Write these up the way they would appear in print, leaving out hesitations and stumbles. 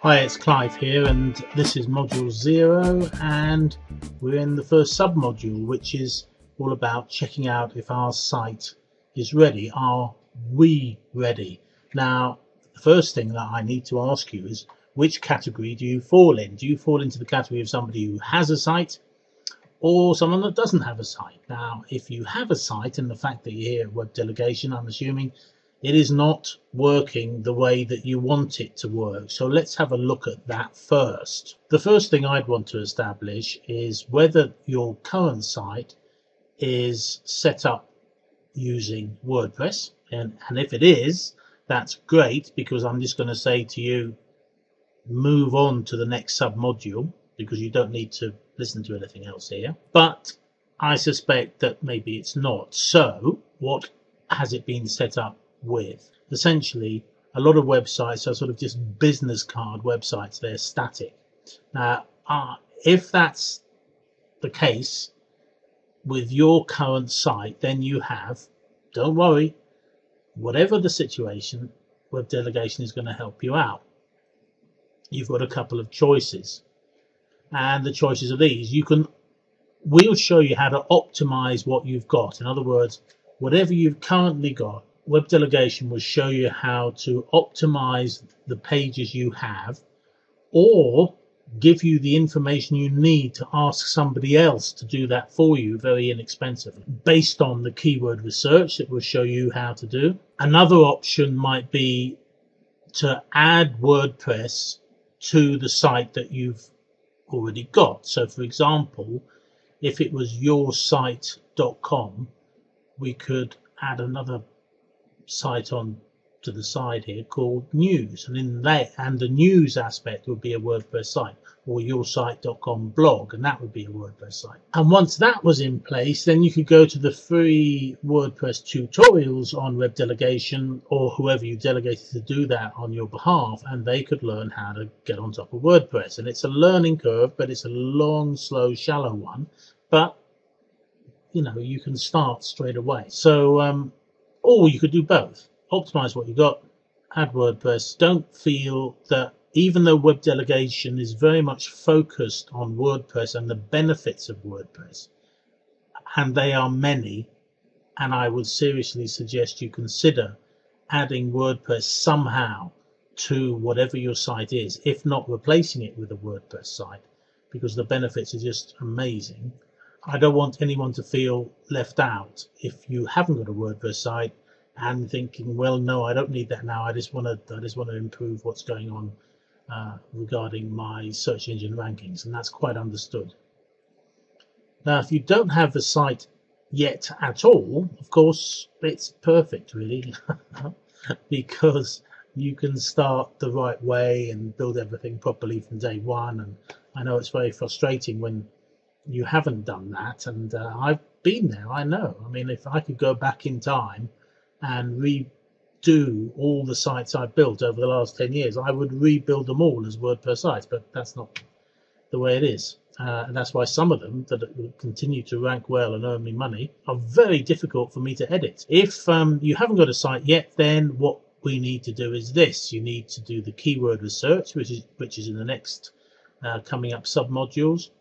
Hi, it's Clive here, and this is Modulezero, and we're in the first sub-module, which is all about checking out if our site is ready. Are we ready? Now, the first thing that I need to ask you is, which category do you fall in? Do you fall into the category of somebody who has a site or someone that doesn't have a site? Now, if you have a site, and the fact that you're here at Web Delegation, I'm assuming it is not working the way that you want it to work. So let's have a look at that first. The first thing I'd want to establish is whether your current site is set up using WordPress. And if it is, that's great, because I'm just going to say to you, move on to the next sub-module, because you don't need to listen to anything else here. But I suspect that maybe it's not. So what has it been set up with? Essentially, a lot of websites are sort of just business card websites. They're static. Now, if that's the case with your current site, then you have, don't worry, whatever the situation, Web Delegation is going to help you out. You've got a couple of choices, and the choices are these. We'll show you how to optimize what you've got. In other words, whatever you've currently got, Web Delegation will show you how to optimize the pages you have, or give you the information you need to ask somebody else to do that for you very inexpensively, based on the keyword research that will show you how to do. Another option might be to add WordPress to the site that you've already got. So for example, if it was yoursite.com, we could add another site on to the side here called news, and in that, and the news aspect would be a WordPress site, or yoursite.com blog, and that would be a WordPress site. And once that was in place, then you could go to the free WordPress tutorials on Web Delegation, or whoever you delegated to do that on your behalf, and they could learn how to get on top of WordPress. And it's a learning curve, but it's a long, slow, shallow one, but you know, you can start straight away. So or you could do both. Optimize what you got, add WordPress. Don't feel that, even though Web Delegation is very much focused on WordPress and the benefits of WordPress, and they are many, and I would seriously suggest you consider adding WordPress somehow to whatever your site is, if not replacing it with a WordPress site, because the benefits are just amazing. I don't want anyone to feel left out if you haven't got a WordPress site and thinking, well, no, I don't need that now. I just want to improve what's going on regarding my search engine rankings, and that's quite understood. Now, if you don't have a site yet at all, of course, it's perfect, really, because you can start the right way and build everything properly from day one. And I know it's very frustrating when you haven't done that, and I've been there, I know. I mean, if I could go back in time and redo all the sites I've built over the last 10 years, I would rebuild them all as WordPress sites, but that's not the way it is. And that's why some of them that continue to rank well and earn me money are very difficult for me to edit. If you haven't got a site yet, then what we need to do is this. You need to do the keyword research, which is in the next coming up sub-modules.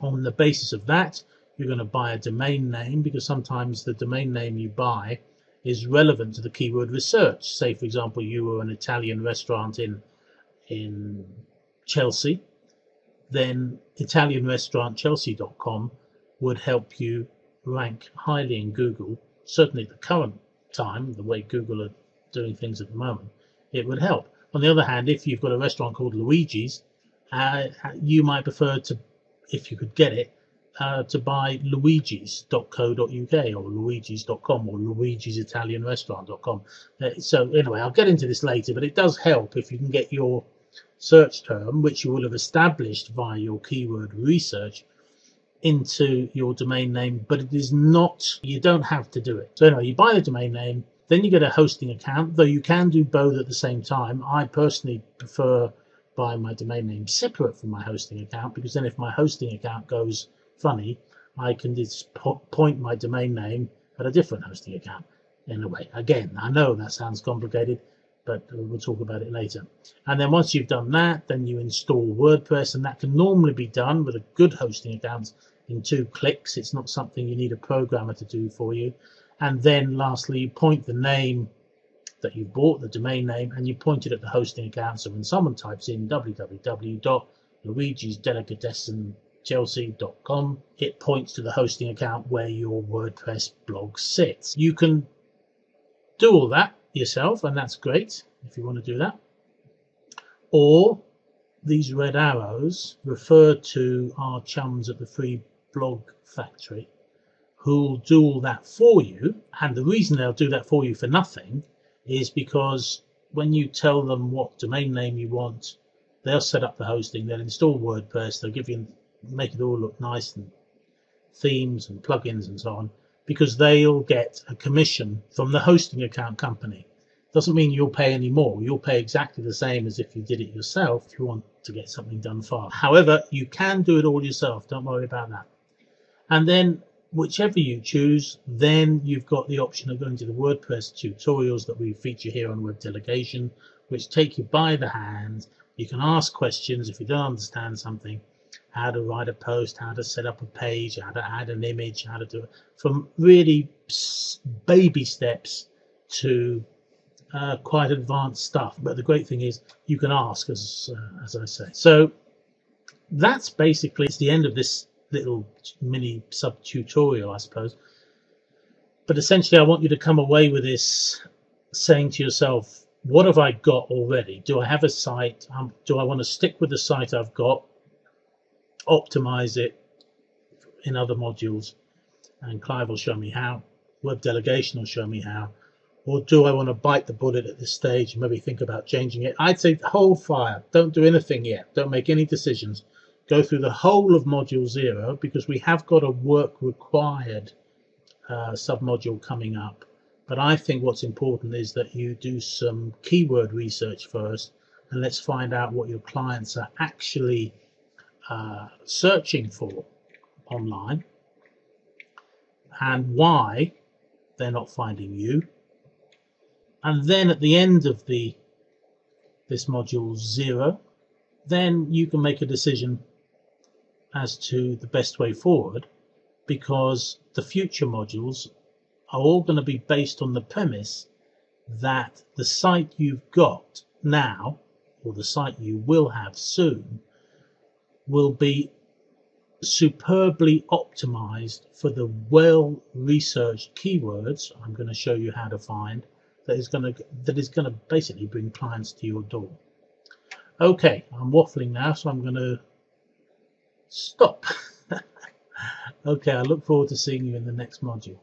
On the basis of that, you're going to buy a domain name, because sometimes the domain name you buy is relevant to the keyword research. Say, for example, you were an Italian restaurant in Chelsea, then italianrestaurantchelsea.com would help you rank highly in Google. Certainly at the current time, the way Google are doing things at the moment, it would help. On the other hand, if you've got a restaurant called Luigi's, you might prefer to, if you could get it, to buy luigis.co.uk or luigis.com or luigisitalianrestaurant.com. So anyway, I'll get into this later, but it does help if you can get your search term, which you will have established via your keyword research, into your domain name. But it is not, you don't have to do it. So anyway, you buy the domain name, then you get a hosting account, though you can do both at the same time. I personally prefer buying my domain name separate from my hosting account, because then if my hosting account goes funny, I can just point my domain name at a different hosting account. Anyway, again, I know that sounds complicated. but we'll talk about it later. And then once you've done that, then you install WordPress, and that can normally be done with a good hosting account in 2 clicks. It's not something you need a programmer to do for you. And then lastly, you point the name that you bought, the domain name, and you point it at the hosting account. So when someone types in www.luigisdelicatessen.chelsea.com, it points to the hosting account where your WordPress blog sits. You can do all that yourself, and that's great if you want to do that. Or these red arrows refer to our chums at the Free Blog Factory, who'll do all that for you. And the reason they'll do that for you for nothing is because when you tell them what domain name you want, they'll set up the hosting, they'll install WordPress, they'll give you, make it all look nice, and themes and plugins and so on, because they'll get a commission from the hosting account company. Doesn't mean you'll pay any more. You'll pay exactly the same as if you did it yourself if you want to get something done fast. However, you can do it all yourself. Don't worry about that. And then whichever you choose, then you've got the option of going to the WordPress tutorials that we feature here on Web Delegation, which take you by the hand. You can ask questions if you don't understand something, how to write a post, how to set up a page, how to add an image, how to do it, from really baby steps to quite advanced stuff. But the great thing is you can ask, as I say. So that's basically, it's the end of this little mini sub tutorial, I suppose. But essentially I want you to come away with this saying to yourself, what have I got already? Do I have a site? Do I want to stick with the site I've got, optimize it in other modules, and Clive will show me how, Web Delegation will show me how, or do I want to bite the bullet at this stage and maybe think about changing it? I'd say hold fire, don't do anything yet, don't make any decisions. Go through the whole of Modulezero, because we have got a work required submodule coming up. But I think what's important is that you do some keyword research first, and let's find out what your clients are actually searching for online and why they're not finding you. And then at the end of this module 0, then you can make a decision as to the best way forward, because the future modules are all going to be based on the premise that the site you've got now, or the site you will have soon, will be superbly optimized for the well-researched keywords I'm going to show you how to find, that is going to basically bring clients to your door. Okay, I'm waffling now, so I'm going to stop. Okay, I look forward to seeing you in the next module.